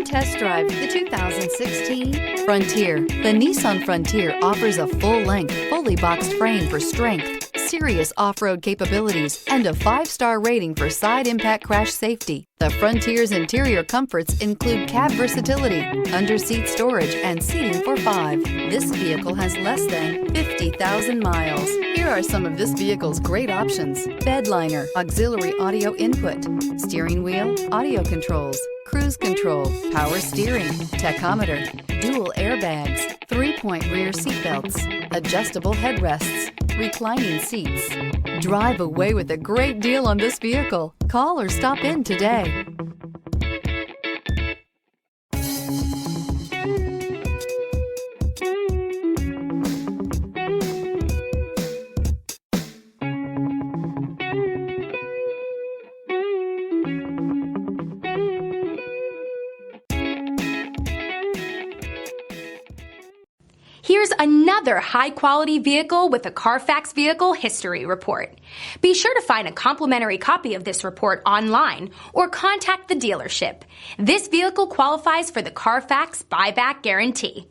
test drive the 2016 Frontier. The Nissan Frontier offers a full-length, fully boxed frame for strength, serious off-road capabilities, and a 5-star rating for side impact crash safety. The Frontier's interior comforts include cab versatility, under-seat storage, and seating for 5. This vehicle has less than 50,000 miles. Here are some of this vehicle's great options: bed liner, auxiliary audio input, steering wheel audio controls, cruise control, power steering, tachometer, dual airbags, 3-point rear seat belts, adjustable headrests, reclining seats. Drive away with a great deal on this vehicle. Call or stop in today. Here's another high-quality vehicle with a Carfax Vehicle History Report. Be sure to find a complimentary copy of this report online or contact the dealership. This vehicle qualifies for the Carfax Buyback Guarantee.